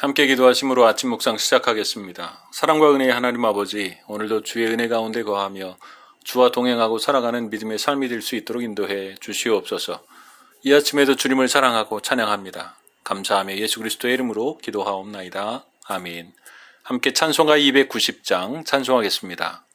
함께 기도하심으로 아침 묵상 시작하겠습니다. 사랑과 은혜의 하나님 아버지, 오늘도 주의 은혜 가운데 거하며 주와 동행하고 살아가는 믿음의 삶이 될 수 있도록 인도해 주시옵소서. 이 아침에도 주님을 사랑하고 찬양합니다. 감사하며 예수 그리스도의 이름으로 기도하옵나이다. 아멘. 함께 찬송가 290장 찬송하겠습니다.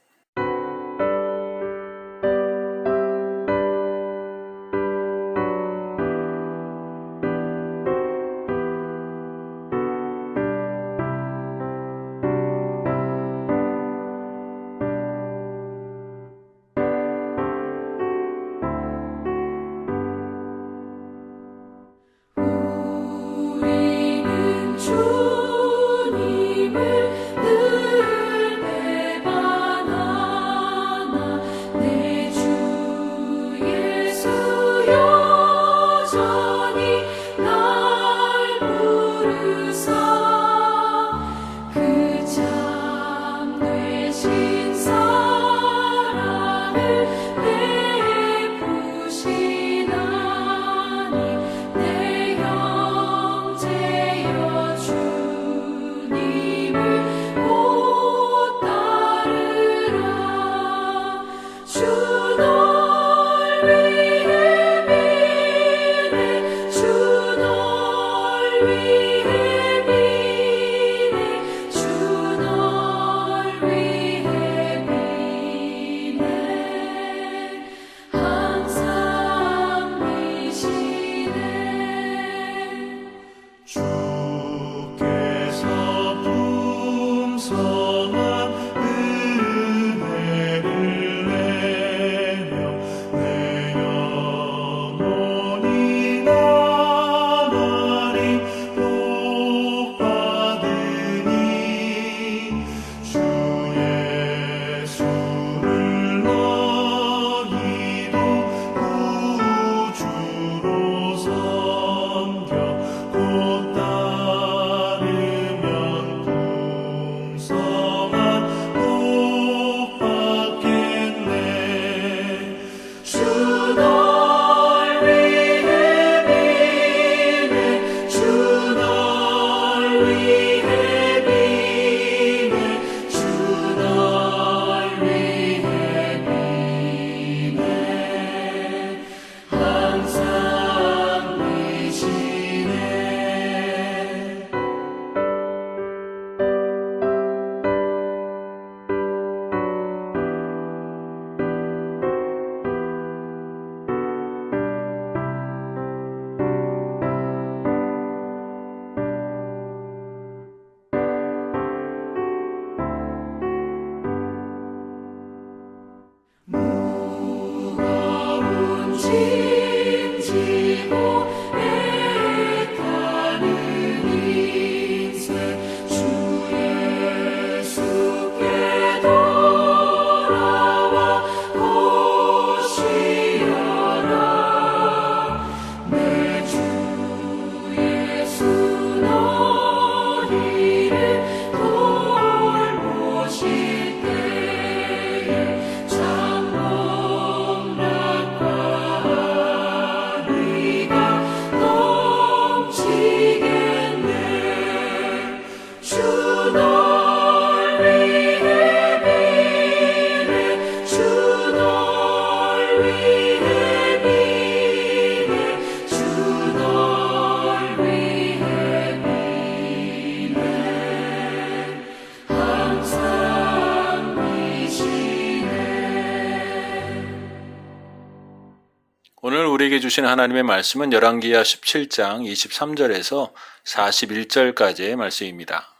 오늘 우리에게 주신 하나님의 말씀은 열왕기하 17장 23절에서 41절까지의 말씀입니다.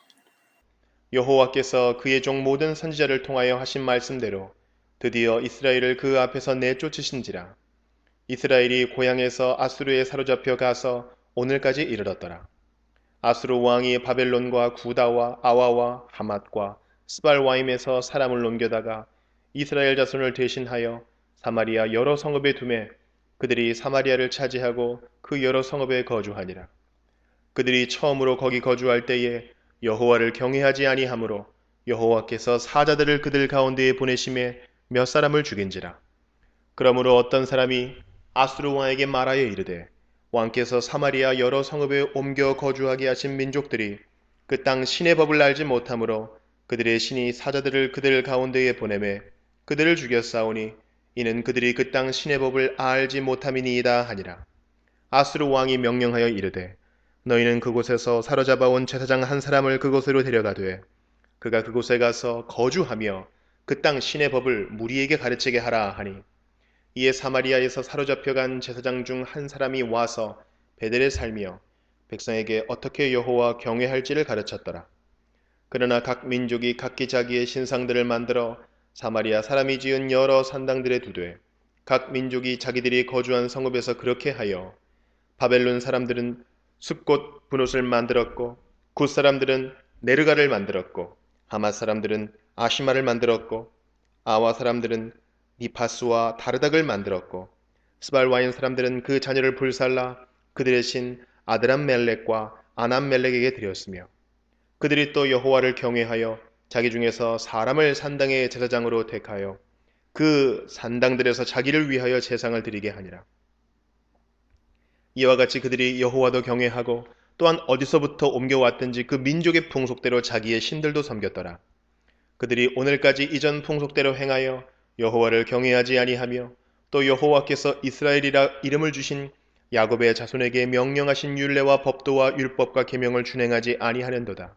여호와께서 그의 종 모든 선지자를 통하여 하신 말씀대로 드디어 이스라엘을 그 앞에서 내쫓으신지라. 이스라엘이 고향에서 아수르에 사로잡혀 가서 오늘까지 이르렀더라. 아수르 왕이 바벨론과 구다와 아와와 하맛과 스발와임에서 사람을 옮겨다가 이스라엘 자손을 대신하여 사마리아 여러 성읍에 두매 그들이 사마리아를 차지하고 그 여러 성읍에 거주하니라. 그들이 처음으로 거기 거주할 때에 여호와를 경외하지 아니하므로 여호와께서 사자들을 그들 가운데에 보내심에 몇 사람을 죽인지라. 그러므로 어떤 사람이 아수르 왕에게 말하여 이르되 왕께서 사마리아 여러 성읍에 옮겨 거주하게 하신 민족들이 그 땅 신의 법을 알지 못하므로 그들의 신이 사자들을 그들 가운데에 보내매 그들을 죽였사오니 이는 그들이 그 땅 신의 법을 알지 못함이니이다 하니라. 아수르 왕이 명령하여 이르되 너희는 그곳에서 사로잡아온 제사장 한 사람을 그곳으로 데려가되 그가 그곳에 가서 거주하며 그 땅 신의 법을 무리에게 가르치게 하라 하니 이에 사마리아에서 사로잡혀간 제사장 중 한 사람이 와서 베델에 살며 백성에게 어떻게 여호와 경외할지를 가르쳤더라. 그러나 각 민족이 각기 자기의 신상들을 만들어 사마리아 사람이 지은 여러 산당들에 두되 각 민족이 자기들이 거주한 성읍에서 그렇게 하여 바벨론 사람들은 숲꽃 분옷을 만들었고 굿 사람들은 네르가를 만들었고 하맛 사람들은 아시마를 만들었고 아와 사람들은 니파스와 다르닥을 만들었고 스발 와인 사람들은 그 자녀를 불살라 그들의 신 아드람 멜렉과 아남 멜렉에게 드렸으며 그들이 또 여호와를 경외하여 자기 중에서 사람을 산당의 제사장으로 택하여 그 산당들에서 자기를 위하여 제상을 드리게 하니라. 이와 같이 그들이 여호와도 경외하고 또한 어디서부터 옮겨왔든지 그 민족의 풍속대로 자기의 신들도 섬겼더라. 그들이 오늘까지 이전 풍속대로 행하여 여호와를 경외하지 아니하며 또 여호와께서 이스라엘이라 이름을 주신 야곱의 자손에게 명령하신 율례와 법도와 율법과 계명을 준행하지 아니하는도다.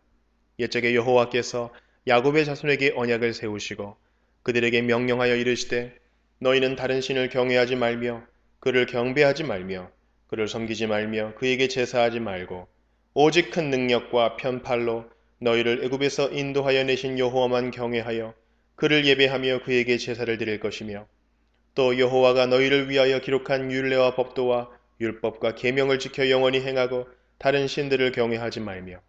옛적에 여호와께서 야곱의 자손에게 언약을 세우시고 그들에게 명령하여 이르시되 너희는 다른 신을 경외하지 말며 그를 경배하지 말며 그를 섬기지 말며 그에게 제사하지 말고 오직 큰 능력과 편팔로 너희를 애굽에서 인도하여 내신 여호와만 경외하여 그를 예배하며 그에게 제사를 드릴 것이며 또 여호와가 너희를 위하여 기록한 율례와 법도와 율법과 계명을 지켜 영원히 행하고 다른 신들을 경외하지 말며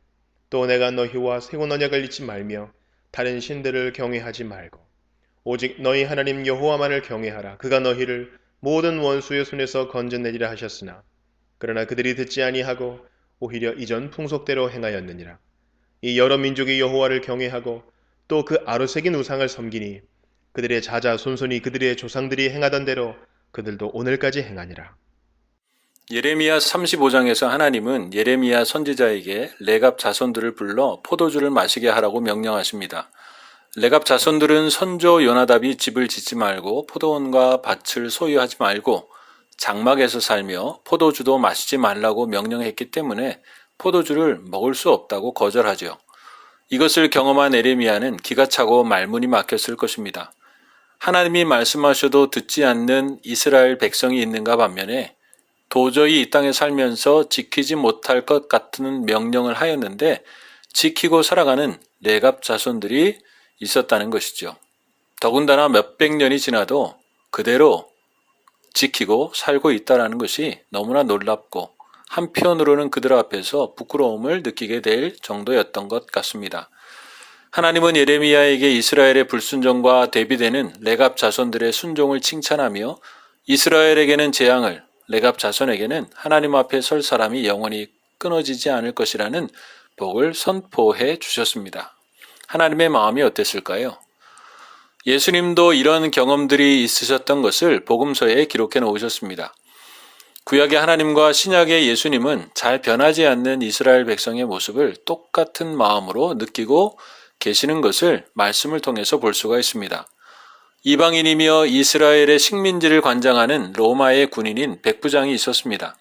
또 내가 너희와 세운 언약을 잊지 말며 다른 신들을 경외하지 말고 오직 너희 하나님 여호와만을 경외하라. 그가 너희를 모든 원수의 손에서 건져내리라 하셨으나 그러나 그들이 듣지 아니하고 오히려 이전 풍속대로 행하였느니라. 이 여러 민족이 여호와를 경외하고 또 그 아로새긴 우상을 섬기니 그들의 자자손손이 그들의 조상들이 행하던 대로 그들도 오늘까지 행하니라. 예레미야 35장에서 하나님은 예레미야 선지자에게 레갑 자손들을 불러 포도주를 마시게 하라고 명령하십니다. 레갑 자손들은 선조 요나답이 집을 짓지 말고 포도원과 밭을 소유하지 말고 장막에서 살며 포도주도 마시지 말라고 명령했기 때문에 포도주를 먹을 수 없다고 거절하죠. 이것을 경험한 에레미야는 기가 차고 말문이 막혔을 것입니다. 하나님이 말씀하셔도 듣지 않는 이스라엘 백성이 있는가 반면에 도저히 이 땅에 살면서 지키지 못할 것 같은 명령을 하였는데 지키고 살아가는 레갑 자손들이 있었다는 것이죠. 더군다나 몇백 년이 지나도 그대로 지키고 살고 있다는 것이 너무나 놀랍고 한편으로는 그들 앞에서 부끄러움을 느끼게 될 정도였던 것 같습니다. 하나님은 예레미야에게 이스라엘의 불순종과 대비되는 레갑 자손들의 순종을 칭찬하며 이스라엘에게는 재앙을, 레갑 자손에게는 하나님 앞에 설 사람이 영원히 끊어지지 않을 것이라는 복을 선포해 주셨습니다. 하나님의 마음이 어땠을까요? 예수님도 이런 경험들이 있으셨던 것을 복음서에 기록해 놓으셨습니다. 구약의 하나님과 신약의 예수님은 잘 변하지 않는 이스라엘 백성의 모습을 똑같은 마음으로 느끼고 계시는 것을 말씀을 통해서 볼 수가 있습니다. 이방인이며 이스라엘의 식민지를 관장하는 로마의 군인인 백부장이 있었습니다.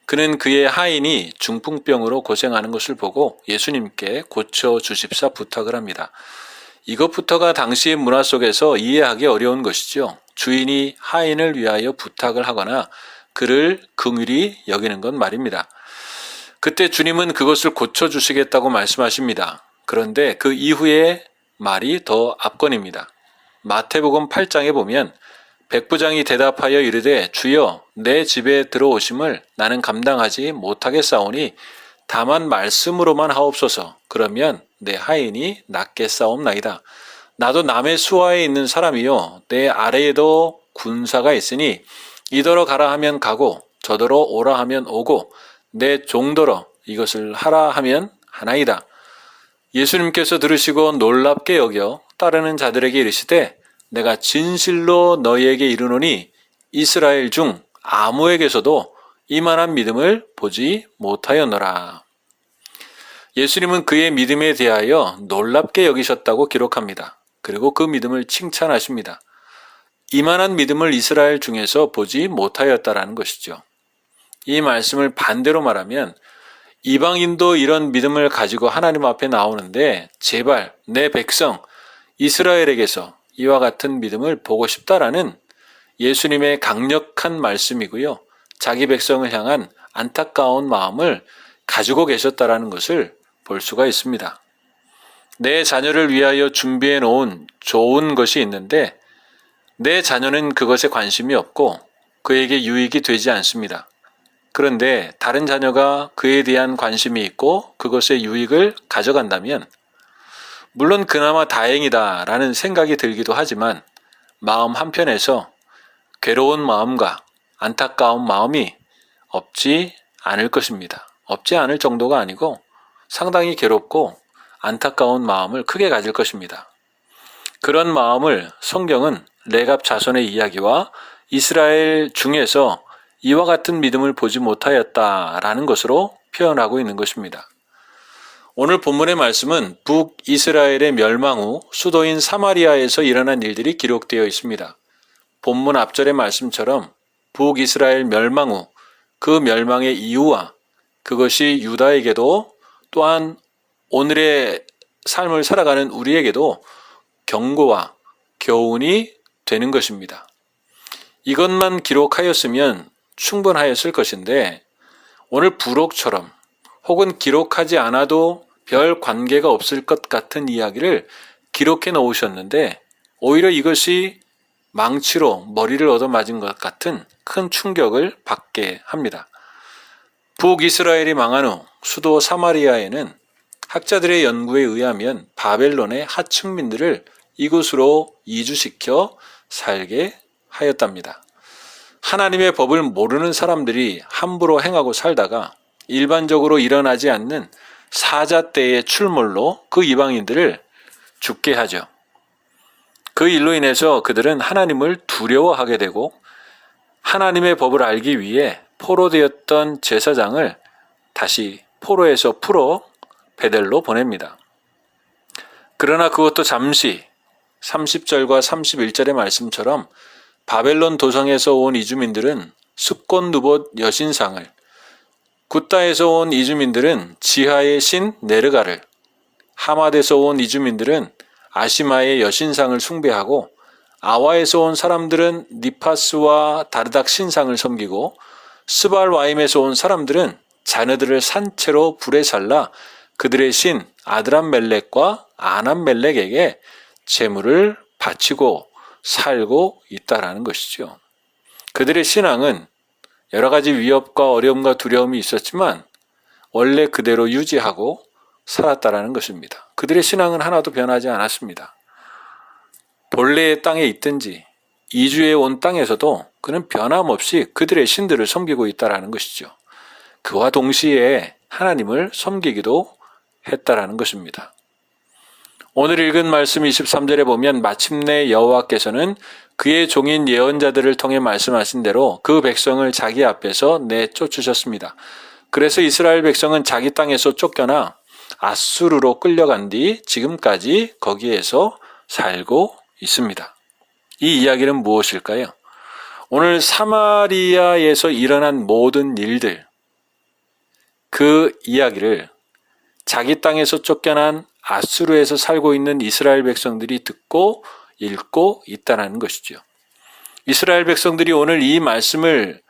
그는 그의 하인이 중풍병으로 고생하는 것을 보고 예수님께 고쳐주십사 부탁을 합니다. 이것부터가 당시의 문화 속에서 이해하기 어려운 것이죠. 주인이 하인을 위하여 부탁을 하거나 그를 긍휼히 여기는 건 말입니다. 그때 주님은 그것을 고쳐주시겠다고 말씀하십니다. 그런데 그 이후의 말이 더 압권입니다. 마태복음 8장에 보면 백부장이 대답하여 이르되 주여 내 집에 들어오심을 나는 감당하지 못하겠사오니 다만 말씀으로만 하옵소서. 그러면 내 하인이 낫겠사옵나이다. 나도 남의 수하에 있는 사람이요 내 아래에도 군사가 있으니 이더러 가라 하면 가고 저더러 오라 하면 오고 내 종더러 이것을 하라 하면 하나이다. 예수님께서 들으시고 놀랍게 여겨 따르는 자들에게 이르시되 내가 진실로 너희에게 이르노니 이스라엘 중 아무에게서도 이만한 믿음을 보지 못하였노라. 예수님은 그의 믿음에 대하여 놀랍게 여기셨다고 기록합니다. 그리고 그 믿음을 칭찬하십니다. 이만한 믿음을 이스라엘 중에서 보지 못하였다라는 것이죠. 이 말씀을 반대로 말하면 이방인도 이런 믿음을 가지고 하나님 앞에 나오는데 제발 내 백성 이스라엘에게서 이와 같은 믿음을 보고 싶다라는 예수님의 강력한 말씀이고요. 자기 백성을 향한 안타까운 마음을 가지고 계셨다라는 것을 볼 수가 있습니다. 내 자녀를 위하여 준비해 놓은 좋은 것이 있는데 내 자녀는 그것에 관심이 없고 그에게 유익이 되지 않습니다. 그런데 다른 자녀가 그에 대한 관심이 있고 그것의 유익을 가져간다면 물론 그나마 다행이다라는 생각이 들기도 하지만 마음 한편에서 괴로운 마음과 안타까운 마음이 없지 않을 것입니다. 없지 않을 정도가 아니고 상당히 괴롭고 안타까운 마음을 크게 가질 것입니다. 그런 마음을 성경은 레갑 자손의 이야기와 이스라엘 중에서 이와 같은 믿음을 보지 못하였다라는 것으로 표현하고 있는 것입니다. 오늘 본문의 말씀은 북이스라엘의 멸망 후 수도인 사마리아에서 일어난 일들이 기록되어 있습니다. 본문 앞절의 말씀처럼 북이스라엘 멸망 후 그 멸망의 이유와 그것이 유다에게도 또한 오늘의 삶을 살아가는 우리에게도 경고와 교훈이 되는 것입니다. 이것만 기록하였으면 충분하였을 것인데 오늘 부록처럼 혹은 기록하지 않아도 별 관계가 없을 것 같은 이야기를 기록해 놓으셨는데 오히려 이것이 망치로 머리를 얻어맞은 것 같은 큰 충격을 받게 합니다. 북이스라엘이 망한 후 수도 사마리아에는 학자들의 연구에 의하면 바벨론의 하층민들을 이곳으로 이주시켜 살게 하였답니다. 하나님의 법을 모르는 사람들이 함부로 행하고 살다가 일반적으로 일어나지 않는 사자 때의 출몰로 그 이방인들을 죽게 하죠. 그 일로 인해서 그들은 하나님을 두려워하게 되고 하나님의 법을 알기 위해 포로되었던 제사장을 다시 포로에서 풀어 베델로 보냅니다. 그러나 그것도 잠시 30절과 31절의 말씀처럼 바벨론 도성에서 온 이주민들은 숫꽃 누봇 여신상을, 굿다에서 온 이주민들은 지하의 신 네르가를, 하맛에서 온 이주민들은 아시마의 여신상을 숭배하고 아와에서 온 사람들은 니파스와 다르닥 신상을 섬기고 스발와임에서 온 사람들은 자녀들을 산채로 불에 살라 그들의 신 아드람멜렉과 아남멜렉에게 제물을 바치고 살고 있다라는 것이죠. 그들의 신앙은 여러 가지 위협과 어려움과 두려움이 있었지만 원래 그대로 유지하고 살았다라는 것입니다. 그들의 신앙은 하나도 변하지 않았습니다. 본래의 땅에 있든지 이주해 온 땅에서도 그는 변함없이 그들의 신들을 섬기고 있다라는 것이죠. 그와 동시에 하나님을 섬기기도 했다라는 것입니다. 오늘 읽은 말씀 23절에 보면 마침내 여호와께서는 그의 종인 예언자들을 통해 말씀하신 대로 그 백성을 자기 앞에서 내쫓으셨습니다. 그래서 이스라엘 백성은 자기 땅에서 쫓겨나 아수르로 끌려간 뒤 지금까지 거기에서 살고 있습니다. 이 이야기는 무엇일까요? 오늘 사마리아에서 일어난 모든 일들, 그 이야기를 자기 땅에서 쫓겨난 아수르에서 살고 있는 이스라엘 백성들이 듣고 읽고 있다는 것이죠. 이스라엘 백성들이 오늘 이 말씀을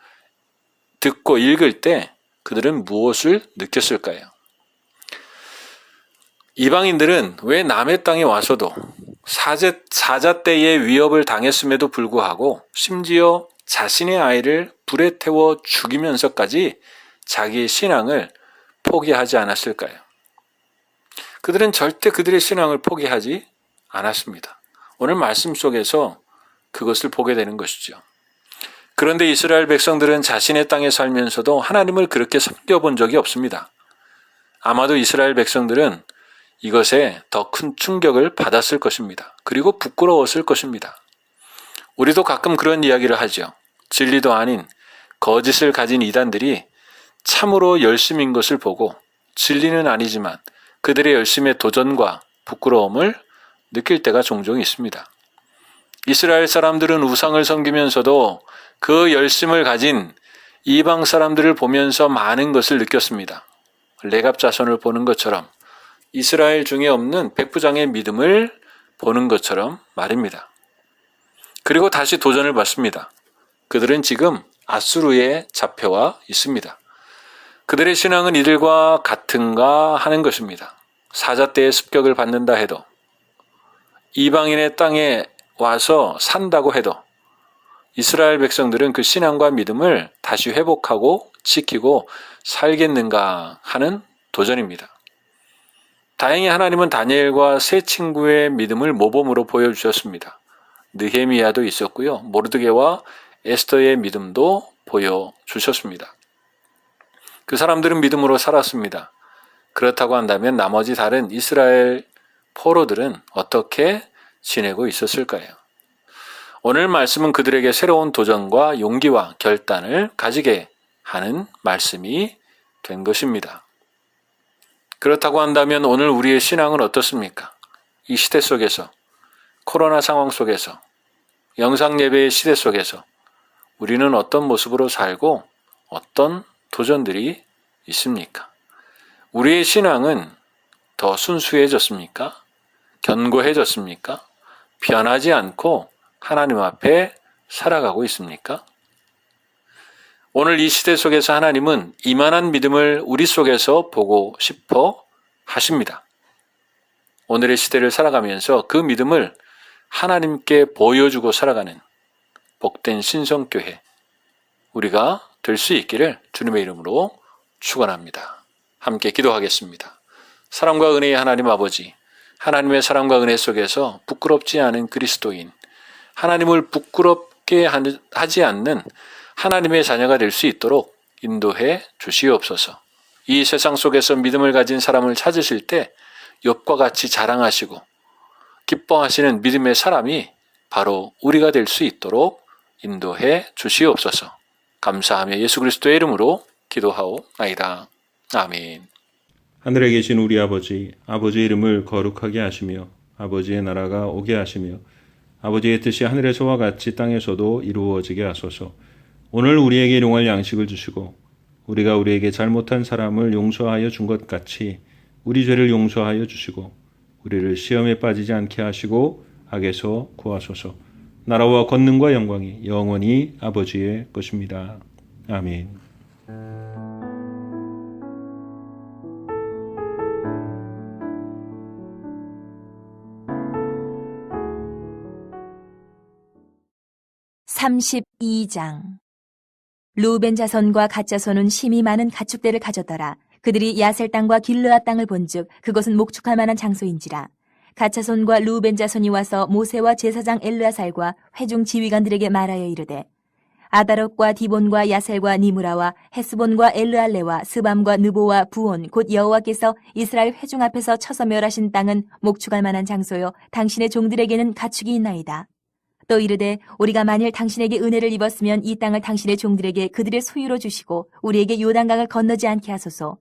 듣고 읽을 때 그들은 무엇을 느꼈을까요? 이방인들은 왜 남의 땅에 와서도 사자 때의 위협을 당했음에도 불구하고 심지어 자신의 아이를 불에 태워 죽이면서까지 자기의 신앙을 포기하지 않았을까요? 그들은 절대 그들의 신앙을 포기하지 않았습니다. 오늘 말씀 속에서 그것을 보게 되는 것이죠. 그런데 이스라엘 백성들은 자신의 땅에 살면서도 하나님을 그렇게 섬겨본 적이 없습니다. 아마도 이스라엘 백성들은 이것에 더 큰 충격을 받았을 것입니다. 그리고 부끄러웠을 것입니다. 우리도 가끔 그런 이야기를 하죠. 진리도 아닌 거짓을 가진 이단들이 참으로 열심인 것을 보고 진리는 아니지만 그들의 열심의 도전과 부끄러움을 느낄 때가 종종 있습니다. 이스라엘 사람들은 우상을 섬기면서도 그 열심을 가진 이방 사람들을 보면서 많은 것을 느꼈습니다. 레갑 자손을 보는 것처럼, 이스라엘 중에 없는 백부장의 믿음을 보는 것처럼 말입니다. 그리고 다시 도전을 받습니다. 그들은 지금 아수르에 잡혀와 있습니다. 그들의 신앙은 이들과 같은가 하는 것입니다. 사자떼의 습격을 받는다 해도, 이방인의 땅에 와서 산다고 해도 이스라엘 백성들은 그 신앙과 믿음을 다시 회복하고 지키고 살겠는가 하는 도전입니다. 다행히 하나님은 다니엘과 세 친구의 믿음을 모범으로 보여주셨습니다. 느헤미야도 있었고요. 모르드게와 에스더의 믿음도 보여주셨습니다. 그 사람들은 믿음으로 살았습니다. 그렇다고 한다면 나머지 다른 이스라엘 포로들은 어떻게 지내고 있었을까요? 오늘 말씀은 그들에게 새로운 도전과 용기와 결단을 가지게 하는 말씀이 된 것입니다. 그렇다고 한다면 오늘 우리의 신앙은 어떻습니까? 이 시대 속에서, 코로나 상황 속에서, 영상 예배의 시대 속에서 우리는 어떤 모습으로 살고 어떤 도전들이 있습니까? 우리의 신앙은 더 순수해졌습니까? 견고해졌습니까? 변하지 않고 하나님 앞에 살아가고 있습니까? 오늘 이 시대 속에서 하나님은 이만한 믿음을 우리 속에서 보고 싶어 하십니다. 오늘의 시대를 살아가면서 그 믿음을 하나님께 보여주고 살아가는 복된 신성교회, 우리가 될 수 있기를 주님의 이름으로 축원합니다. 함께 기도하겠습니다. 사랑과 은혜의 하나님 아버지, 하나님의 사랑과 은혜 속에서 부끄럽지 않은 그리스도인, 하나님을 부끄럽게 하지 않는 하나님의 자녀가 될 수 있도록 인도해 주시옵소서. 이 세상 속에서 믿음을 가진 사람을 찾으실 때 욥과 같이 자랑하시고 기뻐하시는 믿음의 사람이 바로 우리가 될 수 있도록 인도해 주시옵소서. 감사하며 예수 그리스도의 이름으로 기도하오나이다. 아멘. 하늘에 계신 우리 아버지, 아버지의 이름을 거룩하게 하시며 아버지의 나라가 오게 하시며 아버지의 뜻이 하늘에서와 같이 땅에서도 이루어지게 하소서. 오늘 우리에게 일용할 양식을 주시고 우리가 우리에게 잘못한 사람을 용서하여 준 것 같이 우리 죄를 용서하여 주시고 우리를 시험에 빠지지 않게 하시고 악에서 구하소서. 나라와 권능과 영광이 영원히 아버지의 것입니다. 아멘. (32장) 루벤 자손과 갓 자손은 심히 많은 가축대를 가졌더라. 그들이 야셀 땅과 길르앗 땅을 본즉 그것은 목축할 만한 장소인지라. 갓 자손과 루벤 자손이 와서 모세와 제사장 엘르아살과 회중 지휘관들에게 말하여 이르되, 아다롯과 디본과 야셀과 니무라와 헤스본과 엘르알레와 스밤과 느보와 부온 곧 여호와께서 이스라엘 회중 앞에서 쳐서 멸하신 땅은 목축할 만한 장소요 당신의 종들에게는 가축이 있나이다. 또 이르되, 우리가 만일 당신에게 은혜를 입었으면 이 땅을 당신의 종들에게 그들의 소유로 주시고 우리에게 요단강을 건너지 않게 하소서.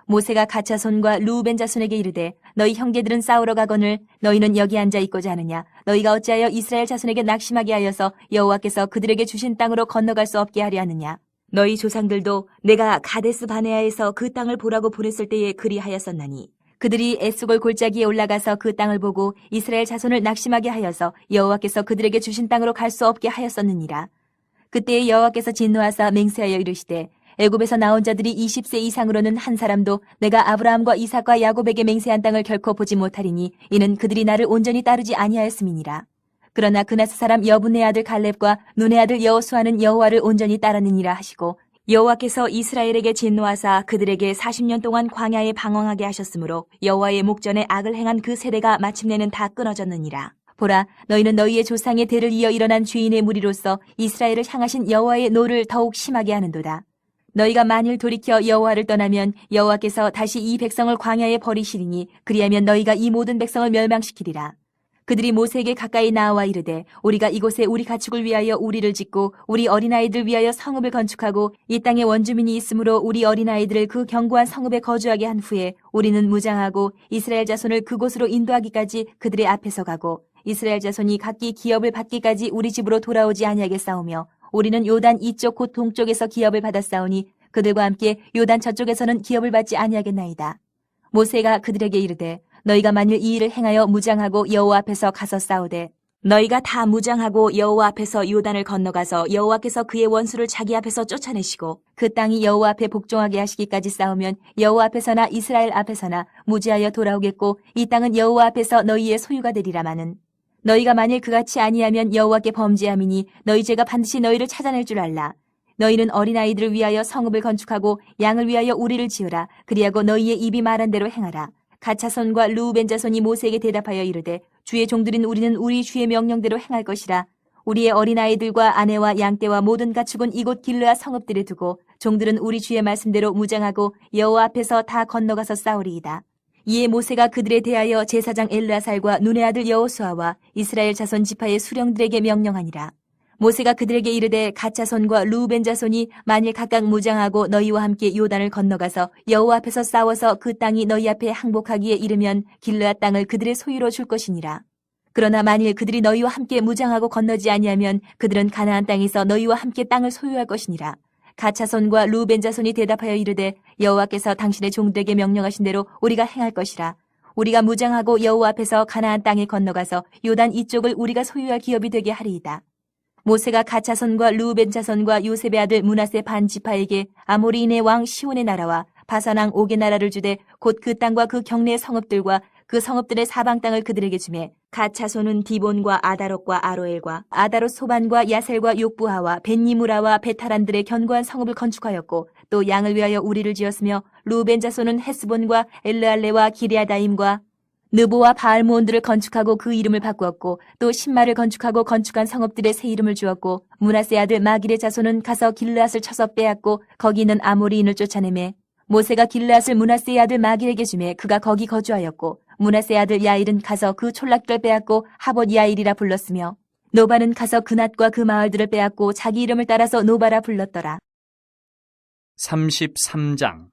모세가 갓 자손과 루벤 자손에게 이르되, 너희 형제들은 싸우러 가거늘 너희는 여기 앉아 있고자 하느냐? 너희가 어찌하여 이스라엘 자손에게 낙심하게 하여서 여호와께서 그들에게 주신 땅으로 건너갈 수 없게 하려 하느냐? 너희 조상들도 내가 가데스 바네아에서 그 땅을 보라고 보냈을 때에 그리하였었나니 그들이 에스골 골짜기에 올라가서 그 땅을 보고 이스라엘 자손을 낙심하게 하여서 여호와께서 그들에게 주신 땅으로 갈 수 없게 하였었느니라. 그때에 여호와께서 진노하사 맹세하여 이르시되, 애굽에서 나온 자들이 20세 이상으로는 한 사람도 내가 아브라함과 이삭과 야곱에게 맹세한 땅을 결코 보지 못하리니 이는 그들이 나를 온전히 따르지 아니하였음이니라. 그러나 그나스 사람 여분의 아들 갈렙과 눈의 아들 여호수아는 여호와를 온전히 따르느니라 하시고, 여호와께서 이스라엘에게 진노하사 그들에게 40년 동안 광야에 방황하게 하셨으므로 여호와의 목전에 악을 행한 그 세대가 마침내는 다 끊어졌느니라. 보라, 너희는 너희의 조상의 대를 이어 일어난 주인의 무리로서 이스라엘을 향하신 여호와의 노를 더욱 심하게 하는도다. 너희가 만일 돌이켜 여호와를 떠나면 여호와께서 다시 이 백성을 광야에 버리시리니 그리하면 너희가 이 모든 백성을 멸망시키리라. 그들이 모세에게 가까이 나와 이르되 우리가 이곳에 우리 가축을 위하여 우리를 짓고 우리 어린아이들 위하여 성읍을 건축하고 이 땅에 원주민이 있으므로 우리 어린아이들을 그 견고한 성읍에 거주하게 한 후에 우리는 무장하고 이스라엘 자손을 그곳으로 인도하기까지 그들의 앞에서 가고 이스라엘 자손이 각기 기업을 받기까지 우리 집으로 돌아오지 아니하겠사오며 우리는 요단 이쪽 곧 동쪽에서 기업을 받았사오니 그들과 함께 요단 저쪽에서는 기업을 받지 아니하겠나이다. 모세가 그들에게 이르되 너희가 만일 이 일을 행하여 무장하고 여호와 앞에서 가서 싸우되 너희가 다 무장하고 여호와 앞에서 요단을 건너가서 여호와께서 그의 원수를 자기 앞에서 쫓아내시고 그 땅이 여호와 앞에 복종하게 하시기까지 싸우면 여호와 앞에서나 이스라엘 앞에서나 무지하여 돌아오겠고 이 땅은 여호와 앞에서 너희의 소유가 되리라마는 너희가 만일 그같이 아니하면 여호와께 범죄함이니 너희 죄가 반드시 너희를 찾아낼 줄 알라. 너희는 어린아이들을 위하여 성읍을 건축하고 양을 위하여 우리를 지으라. 그리하고 너희의 입이 말한 대로 행하라. 갓자손과 르우벤 자손이 모세에게 대답하여 이르되 주의 종들인 우리는 우리 주의 명령대로 행할 것이라. 우리의 어린아이들과 아내와 양떼와 모든 가축은 이곳 길르앗 성읍들에 두고 종들은 우리 주의 말씀대로 무장하고 여호와 앞에서 다 건너가서 싸우리이다. 이에 모세가 그들에 대하여 제사장 엘르아살과 눈의 아들 여호수아와 이스라엘 자손 지파의 수령들에게 명령하니라. 모세가 그들에게 이르되 갓 자손과 르우벤 자손이 만일 각각 무장하고 너희와 함께 요단을 건너가서 여호와 앞에서 싸워서 그 땅이 너희 앞에 항복하기에 이르면 길르앗 땅을 그들의 소유로 줄 것이니라. 그러나 만일 그들이 너희와 함께 무장하고 건너지 아니하면 그들은 가나안 땅에서 너희와 함께 땅을 소유할 것이니라. 갓 자손과 르우벤 자손이 대답하여 이르되 여호와께서 당신의 종들에게 명령하신 대로 우리가 행할 것이라. 우리가 무장하고 여호와 앞에서 가나안 땅에 건너가서 요단 이쪽을 우리가 소유할 기업이 되게 하리이다. 모세가 갓 자손과 르우벤 자손과 요셉의 아들 므낫세 반 지파에게 아모리인의 왕 시온의 나라와 바산 왕 옥의 나라를 주되 곧 그 땅과 그 경내의 성읍들과 그 성읍들의 사방 땅을 그들에게 주매 갓 자손은 디본과 아다롯과 아로엘과 아다롯 소반과 야셀과 욕부하와 벤니무라와 베타란들의 견고한 성읍을 건축하였고 또 양을 위하여 우리를 지었으며 르우벤 자손은 헤스본과 엘르알레와 기레아다임과 느보와 바알모온들을 건축하고 그 이름을 바꾸었고 또 신마를 건축하고 건축한 성읍들의 새 이름을 주었고 므낫세 아들 마길의 자손은 가서 길르앗을 쳐서 빼앗고 거기 있는 아모리인을 쫓아내매 모세가 길르앗을 므낫세의 아들 마길에게 주매 그가 거기 거주하였고 므낫세의 아들 야일은 가서 그 촌락들을 빼앗고 하봇 야일이라 불렀으며 노바는 가서 그낫과 그 마을들을 빼앗고 자기 이름을 따라서 노바라 불렀더라. 33장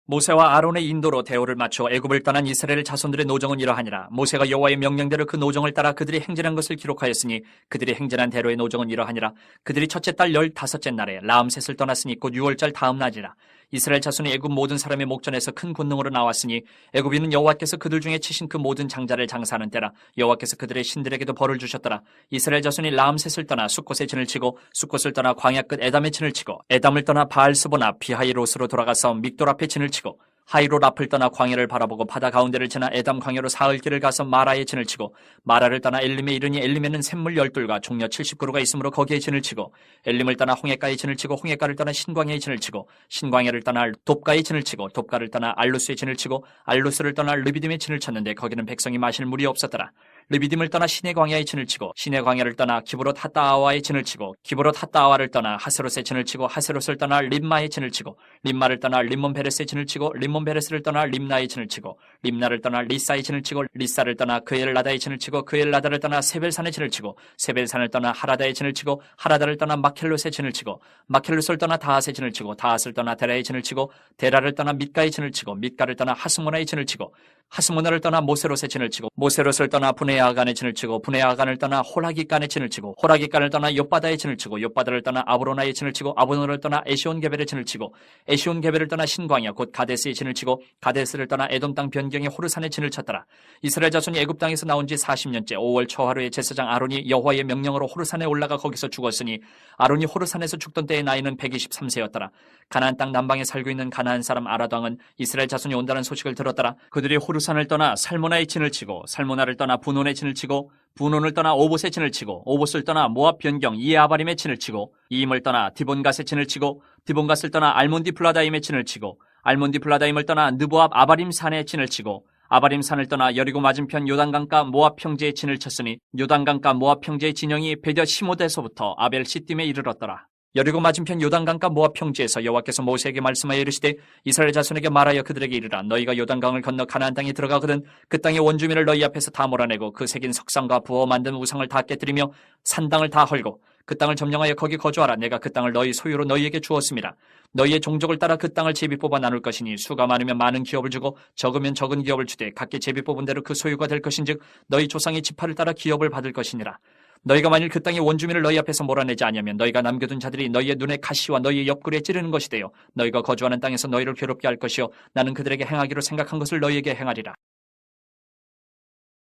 모세와 아론의 인도로 대오를 맞춰 애굽을 떠난 이스라엘 자손들의 노정은 이러하니라. 모세가 여호와의 명령대로 그 노정을 따라 그들이 행진한 것을 기록하였으니 그들이 행진한 대로의 노정은 이러하니라. 그들이 첫째 달 15째 날에 라암셋을 떠났으니 곧 6월절 다음 날이라. 이스라엘 자손이 애굽 모든 사람의 목전에서 큰 권능으로 나왔으니 애굽인은 여호와께서 그들 중에 치신 그 모든 장자를 장사하는 때라. 여호와께서 그들의 신들에게도 벌을 주셨더라. 이스라엘 자손이 라암셋을 떠나 숫곳에 진을 치고 숫곳을 떠나 광야 끝 에담에 진을 치고 에담을 떠나 바알스보나 비하이롯으로 돌아가서 믹돌 앞에 진을 치고 하이롯 앞을 떠나 광야를 바라보고 바다 가운데를 지나 에담 광야로 사흘길을 가서 마라에 진을 치고 마라를 떠나 엘림에 이르니 엘림에는 샘물 12과 종려 70그루가 있으므로 거기에 진을 치고 엘림을 떠나 홍해가에 진을 치고 홍해가를 떠나 신광야에 진을 치고 신광야를 떠나 돕가에 진을 치고 돕가를 떠나 알루스에 진을 치고 알루스를 떠나 르비딤에 진을 쳤는데 거기는 백성이 마실 물이 없었더라. 르비딤을 떠나 시내 광야에 진을 치고 시내 광야를 떠나 기브롯 핫다아와에 진을 치고 기브롯 핫다아와를 떠나 하스롯에 진을 치고 하스롯을 떠나 림마에 진을 치고 림마를 떠나 림몬 베레스에 진을 치고 림몬 베레스를 떠나 림나에 진을 치고 림나를 떠나 리사에 진을 치고 리사를 떠나 그엘라다에 진을 치고 그엘라다를 떠나 세벨산에 진을 치고 세벨산을 떠나 하라다에 진을 치고 하라다를 떠나 마켈롯에 진을 치고 마켈롯을 떠나 다핫에 진을 치고 다핫을 떠나 데라에 진을 치고 데라를 떠나 밑가에 진을 치고 밑가를 떠나 하스모나에 진을 치고 하스모나를 떠나 모세롯에 진을 치고 모세롯을 떠나 분에아간에 진을 치고 분에아간을 떠나 호라기간에 진을 치고 호라기간을 떠나 욥바다에 진을 치고 욥바다를 떠나 아브로나에 진을 치고 아브로나를 떠나 에시온게벨에 진을 치고 에시온게벨을 떠나 신광야 곧 가데스에 진을 치고 가데스를 떠나 에돔 땅 변경의 호르산에 진을 쳤더라. 이스라엘 자손이 애굽 땅에서 나온 지 40년째 5월 초하루에 제사장 아론이 여호와의 명령으로 호르산에 올라가 거기서 죽었으니 아론이 호르산에서 죽던 때의 나이는 123세였더라. 가나안 땅 남방에 살고 있는 가나안 사람 아라도 왕은 이스라엘 자손이 온다는 소식을 들었더라. 그들이 호르산을 떠나 살모나에 진을 치고 살모나를 떠나 분온에 진을 치고 분온을 떠나 오봇에 진을 치고 오봇을 떠나 모압 변경 이에아바림에 진을 치고 이임을 떠나 디본갓에 진을 치고 디본갓을 떠나 알몬디 플라다임에 진을 치고 알몬디 플라다임을 떠나 느보압 아바림 산에 진을 치고 아바림 산을 떠나 여리고 맞은편 요단강가 모압 평지에 진을 쳤으니 요단강가 모압 평지의 진영이 베뎌 시모데서부터 아벨 시딤에 이르렀더라. 여리고 맞은편 요단강가 모압 평지에서 여호와께서 모세에게 말씀하여 이르시되 이스라엘 자손에게 말하여 그들에게 이르라. 너희가 요단강을 건너 가나안 땅에 들어가거든 그 땅의 원주민을 너희 앞에서 다 몰아내고 그 새긴 석상과 부어 만든 우상을 다 깨뜨리며 산당을 다 헐고 그 땅을 점령하여 거기 거주하라. 내가 그 땅을 너희 소유로 너희에게 주었습니다. 너희의 종족을 따라 그 땅을 제비 뽑아 나눌 것이니 수가 많으면 많은 기업을 주고 적으면 적은 기업을 주되 각기 제비 뽑은 대로 그 소유가 될 것인즉 너희 조상의 지파를 따라 기업을 받을 것이니라. 너희가 만일 그 땅의 원주민을 너희 앞에서 몰아내지 아니하면 너희가 남겨둔 자들이 너희의 눈에 가시와 너희의 옆구리에 찌르는 것이 되어 너희가 거주하는 땅에서 너희를 괴롭게 할 것이요 나는 그들에게 행하기로 생각한 것을 너희에게 행하리라.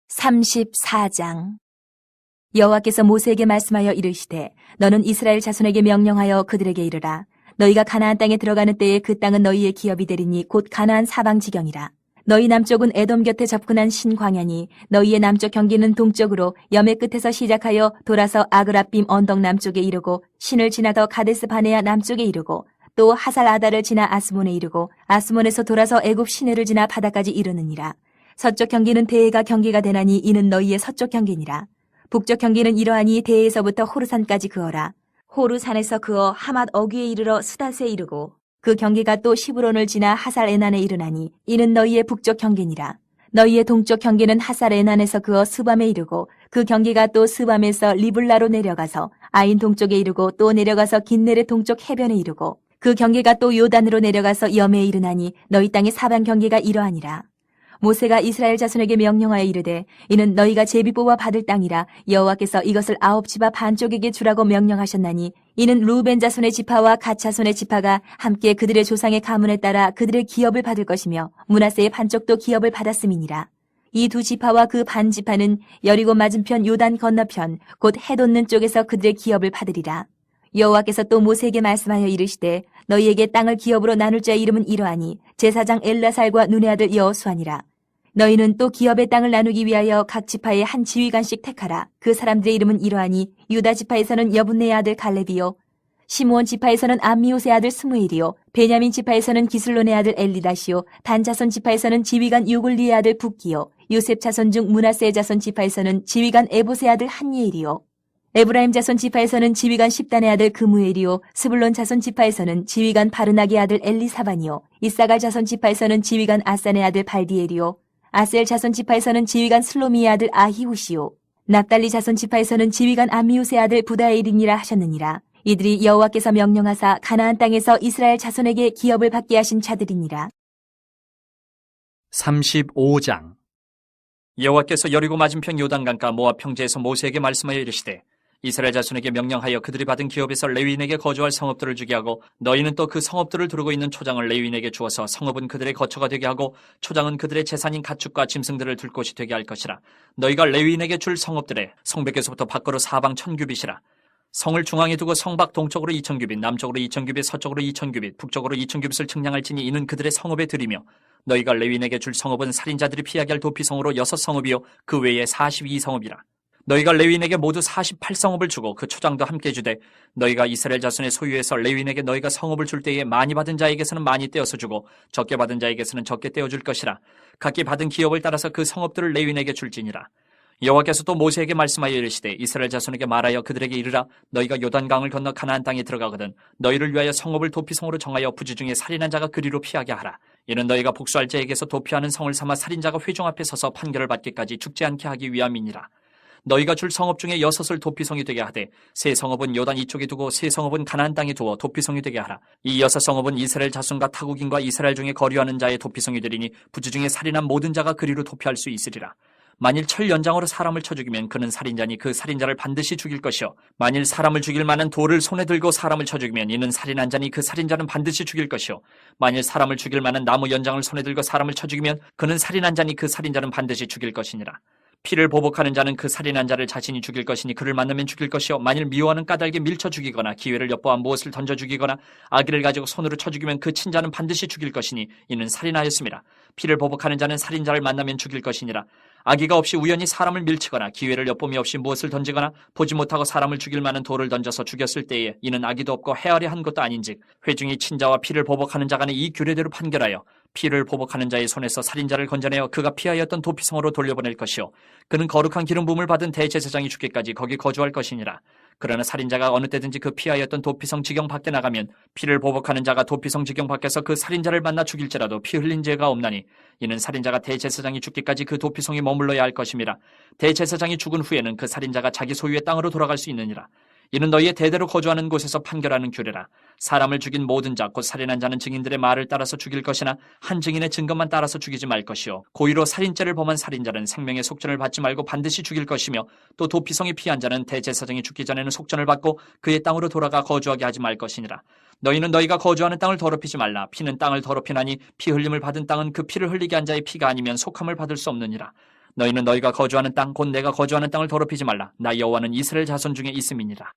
34장 여호와께서 모세에게 말씀하여 이르시되 너는 이스라엘 자손에게 명령하여 그들에게 이르라. 너희가 가나안 땅에 들어가는 때에 그 땅은 너희의 기업이 되리니 곧 가나안 사방 지경이라. 너희 남쪽은 에돔 곁에 접근한 신광야니 너희의 남쪽 경계는 동쪽으로 염해 끝에서 시작하여 돌아서 아그라빔 언덕 남쪽에 이르고 신을 지나 더 가데스 바네아 남쪽에 이르고 또 하살 아다를 지나 아스몬에 이르고 아스몬에서 돌아서 애굽 시내를 지나 바다까지 이르느니라. 서쪽 경계는 대해가 경계가 되나니 이는 너희의 서쪽 경계니라. 북쪽 경계는 이러하니 대해에서부터 호르산까지 그어라. 호르산에서 그어 하맛 어귀에 이르러 스닷에 이르고 그 경계가 또 시브론을 지나 하살 에난에 이르나니 이는 너희의 북쪽 경계니라. 너희의 동쪽 경계는 하살 에난에서 그어 스밤에 이르고 그 경계가 또 스밤에서 리블라로 내려가서 아인 동쪽에 이르고 또 내려가서 긴네레 동쪽 해변에 이르고 그 경계가 또 요단으로 내려가서 염해에 이르나니 너희 땅의 사방 경계가 이러하니라. 모세가 이스라엘 자손에게 명령하여 이르되 이는 너희가 제비 뽑아 받을 땅이라. 여호와께서 이것을 9지파 반쪽에게 주라고 명령하셨나니 이는 루벤 자손의 지파와 갓 자손의 지파가 함께 그들의 조상의 가문에 따라 그들의 기업을 받을 것이며 므낫세의 반쪽도 기업을 받았음이니라. 이 두 지파와 그 반 지파는 여리고 맞은편 요단 건너편 곧 해 돋는 쪽에서 그들의 기업을 받으리라. 여호와께서 또 모세에게 말씀하여 이르시되 너희에게 땅을 기업으로 나눌 자의 이름은 이러하니 제사장 엘라살과 눈의 아들 여호수아니라. 너희는 또 기업의 땅을 나누기 위하여 각 지파에 한 지휘관씩 택하라. 그 사람들의 이름은 이러하니 유다 지파에서는 여분네의 아들 갈렙이요 시므온 지파에서는 암미옷의 아들 스무엘이요 베냐민 지파에서는 기슬론의 아들 엘리다시요 단 자손 지파에서는 지휘관 유글리의 아들 붓기요 요셉 자손 중 므낫세의 자손 지파에서는 지휘관 에봇의 아들 한니엘이요 에브라임 자손 지파에서는 지휘관 십단의 아들 그무엘이요 스불론 자손 지파에서는 지휘관 바르나기의 아들 엘리사반이요 이사갈 자손 지파에서는 지휘관 아산의 아들 발디엘이요 아셀 자손 지파에서는 지휘관 슬로미의 아들 아히우시요 납달리 자손 지파에서는 지휘관 암미웃의 아들 부다엘이니라 하셨느니라. 이들이 여호와께서 명령하사 가나안 땅에서 이스라엘 자손에게 기업을 받게 하신 자들이니라. 35장 여호와께서 여리고 맞은편 요단강가 모압 평지에서 모세에게 말씀하여 이르시되 이스라엘 자손에게 명령하여 그들이 받은 기업에서 레위인에게 거주할 성읍들을 주게 하고 너희는 또 그 성읍들을 두르고 있는 초장을 레위인에게 주어서 성읍은 그들의 거처가 되게 하고 초장은 그들의 재산인 가축과 짐승들을 둘 곳이 되게 할 것이라. 너희가 레위인에게 줄 성읍들의 성벽에서부터 밖으로 사방 1000규빗이라. 성을 중앙에 두고 성밖 동쪽으로 2000규빗, 남쪽으로 2000규빗, 서쪽으로 2000규빗, 북쪽으로 2000규빗을 측량할지니 이는 그들의 성읍에 드리며 너희가 레위인에게 줄 성읍은 살인자들이 피하게 할 도피성으로 6성읍이요 그 외에 42성읍이라. 너희가 레위인에게 모두 48성읍을 주고 그 초장도 함께 주되 너희가 이스라엘 자손의 소유에서 레위인에게 너희가 성읍을 줄 때에 많이 받은 자에게서는 많이 떼어서 주고 적게 받은 자에게서는 적게 떼어줄 것이라. 각기 받은 기업을 따라서 그 성읍들을 레위인에게 줄지니라. 여호와께서 또 모세에게 말씀하여 이르시되 이스라엘 자손에게 말하여 그들에게 이르라. 너희가 요단강을 건너 가나안 땅에 들어가거든 너희를 위하여 성읍을 도피성으로 정하여 부지 중에 살인한 자가 그리로 피하게 하라. 이는 너희가 복수할 자에게서 도피하는 성을 삼아 살인자가 회중 앞에 서서 판결을 받기까지 죽지 않게 하기 위함이니라. 너희가 줄 성읍 중에 6을 도피성이 되게 하되 세 성읍은 요단 이쪽에 두고 세 성읍은 가나안 땅에 두어 도피성이 되게 하라. 이 6성읍은 이스라엘 자손과 타국인과 이스라엘 중에 거류하는 자의 도피성이 되리니 부지 중에 살인한 모든 자가 그리로 도피할 수 있으리라. 만일 철 연장으로 사람을 쳐 죽이면 그는 살인자니 그 살인자를 반드시 죽일 것이요 만일 사람을 죽일 만한 돌을 손에 들고 사람을 쳐 죽이면 이는 살인한 자니 그 살인자는 반드시 죽일 것이요 만일 사람을 죽일 만한 나무 연장을 손에 들고 사람을 쳐 죽이면 그는 살인한 자니 그 살인자는 반드시 죽일 것이니라. 피를 보복하는 자는 그 살인한 자를 자신이 죽일 것이니 그를 만나면 죽일 것이요 만일 미워하는 까닭에 밀쳐 죽이거나 기회를 엿보아 무엇을 던져 죽이거나 아기를 가지고 손으로 쳐 죽이면 그 친자는 반드시 죽일 것이니 이는 살인하였습니다. 피를 보복하는 자는 살인자를 만나면 죽일 것이니라. 아기가 없이 우연히 사람을 밀치거나 기회를 엿봄이 없이 무엇을 던지거나 보지 못하고 사람을 죽일 만한 돌을 던져서 죽였을 때에 이는 아기도 없고 헤아려 한 것도 아닌즉 회중이 친자와 피를 보복하는 자 간에 이 규례대로 판결하여 피를 보복하는 자의 손에서 살인자를 건져내어 그가 피하였던 도피성으로 돌려보낼 것이요 그는 거룩한 기름 부음을 받은 대제사장이 죽기까지 거기 거주할 것이니라. 그러나 살인자가 어느 때든지 그 피하였던 도피성 지경 밖에 나가면 피를 보복하는 자가 도피성 지경 밖에서 그 살인자를 만나 죽일지라도 피 흘린 죄가 없나니 이는 살인자가 대제사장이 죽기까지 그 도피성에 머물러야 할 것임이라. 대제사장이 죽은 후에는 그 살인자가 자기 소유의 땅으로 돌아갈 수 있느니라. 이는 너희의 대대로 거주하는 곳에서 판결하는 규례라. 사람을 죽인 모든 자 곧 살인한 자는 증인들의 말을 따라서 죽일 것이나 한 증인의 증거만 따라서 죽이지 말 것이요 고의로 살인죄를 범한 살인자는 생명의 속전을 받지 말고 반드시 죽일 것이며 또 도피성에 피한 자는 대제사장이 죽기 전에는 속전을 받고 그의 땅으로 돌아가 거주하게 하지 말 것이니라. 너희는 너희가 거주하는 땅을 더럽히지 말라. 피는 땅을 더럽히나니 피 흘림을 받은 땅은 그 피를 흘리게 한 자의 피가 아니면 속함을 받을 수 없느니라. 너희는 너희가 거주하는 땅 곧 내가 거주하는 땅을 더럽히지 말라. 나 여호와는 이스라엘 자손 중에 있음이니라.